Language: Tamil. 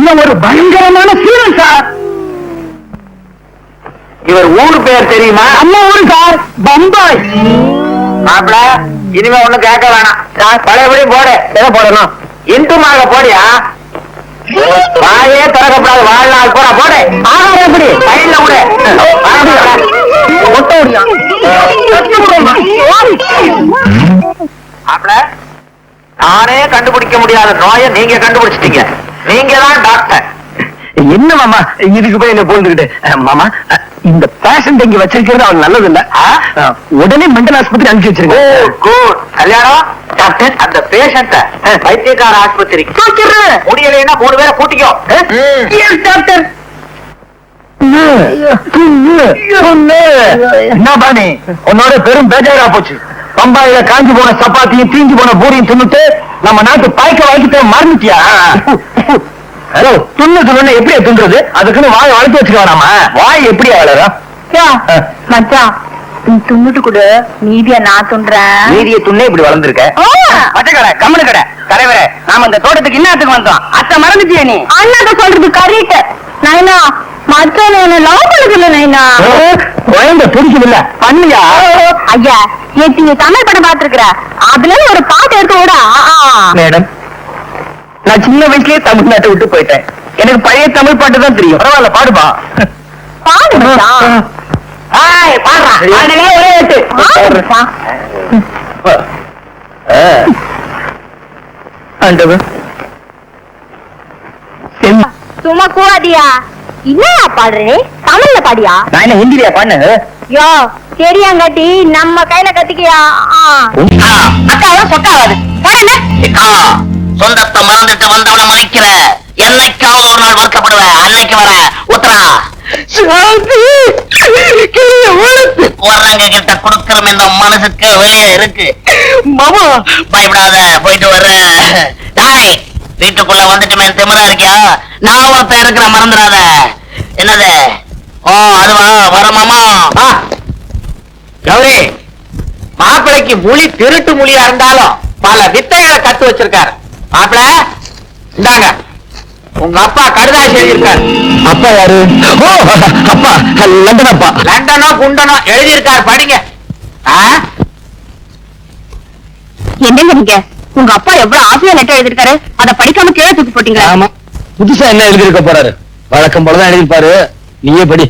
இவன் ஒரு பயங்கரமான சீரன் சார். இவர் ஊர் பேர் தெரியுமா? நம்ம ஊரு சார், பம்பாய். மாப்பிள இனிமே ஒண்ணு கேட்க வேணாம், பழையபடி போடு. எதை போடணும்? இந்துமாக போடியா? வாயே திறக்கப்படாது, வாழ்நாள் போட போடு. ஆகாரம் எப்படி? கையில விடு. மாப்பிள நானே கண்டுபிடிக்க முடியாத நோயை நீங்க கண்டுபிடிச்சிட்டீங்க. நீங்க தான் டாக்டர். என்ன மாமா இதுக்கு போய் என்ன போந்துகிட்டு? மாமா, இந்த பேஷண்ட் இங்க வச்சிருக்கிறது அவன் நல்லது இல்ல. உடனே மெண்டல் ஆஸ்பத்திரி அனுப்பிச்சு வச்சிருங்க. குட். கல்யாணம் டாக்டர், அந்த பேஷண்ட வைத்தியக்கார ஆஸ்பத்திரிக்கு முடியலைன்னா 3 பேரை கூட்டிக்கோ. டாக்டர். என்ன பாணி, உன்னோட பெரும் பேஜாரா போச்சு. பம்பாயில காஞ்சி போன சப்பாத்தியும் தீஞ்சு போன பூரியும் தின்னுட்டு நம்ம நாட்டு பாய்க்க வாய்க்கிட்ட மறந்துட்டியா? துண்ணு எப்படி துண்டுறது? அதுக்குன்னு வாய் வளர்த்து வச்சுக்க வேணாமா? வாய் எப்படி வளரும்? மச்சான் துண்ணுட்டு கொடு, மீதிய நான் துண்டுறேன். மீதிய துண்ணே இப்படி வளர்ந்துருக்க. பச்சைக்கடை கம்மனு கடை தலைவரே, நாம இந்த தோட்டத்துக்கு இன்னத்துக்கு வந்தோம். அத்தை மறந்துட்டியா நீ? அண்ணாத சொல்றது கரெக்ட். நைனா மச்சான் என்ன லவ் பண்ணுதில்ல நைனா. குழந்தை பிடிக்கல பண்ணியா? ஐயா நேற்று நீ தமிழ் படம் பாத்துருக்குற, அதுல ஒரு பாட்டு எடுத்து விடா. மேடம், நான் சின்ன வயசுலயே தமிழ்நாட்டை விட்டு போயிட்டேன். எனக்கு பழைய தமிழ் பாட்டு தான் தெரியும். பரவாயில்ல, பாடுபா. பாடு மச்சான். பாடுறா. ஒரே எட்டு. பாடு மச்சான். ஆண்டவன். சும்மா கூடாதியா. என்னயா பாடுறே? தமிழ்ல பாடியா? நான் என்ன ஹிந்தியா பண்ணு? யோ தெரியாங்கட்டி நம்ம கையில கத்திக்கியா. அக்காவா சொக்காவாது சொந்தத்தை மறந்துட்டு வந்தவன மறைக்கிற. என்னைக்காவது ஒரு நாள் வருத்தப்படுவேன். அன்னைக்கு வர உத்தரா வர்றவங்க கிட்ட கொடுக்கறோம் இந்த மனசுக்கு வெளியே இருக்கு. மாமா பயப்படாத, போயிட்டு வர்ற. டாய் வீட்டுக்குள்ள வந்துட்டுமே திமிரா இருக்கியா? நான் ஒருத்தன் இருக்கிற மறந்துடாத. என்னது? ஓ அதுவா, வர மாமா. கௌரி, மாப்பிளைக்கு மொழி திருட்டு மொழியா இருந்தாலும் பல வித்தைகளை கத்து வச்சிருக்காரு. மாப்பிள இந்தாங்க, உங்க அப்பா கடுதாசி எழுதியிருக்காரு. அப்பா யாரு? ஓ அப்பா, லண்டன் அப்பா. லண்டனோ குண்டனோ எழுதியிருக்காரு, படிங்க. என்னங்க நீங்க? உங்க அப்பா எவ்வளவு ஆசையா லெட்டர் எழுதிருக்காரு, அதை படிக்காம கீழே தூக்கி போட்டீங்களா? ஆமா, புதுசா என்ன எழுதியிருக்க போறாரு? வழக்கம் போலதான் எழுதிருப்பாரு. நீயே படி.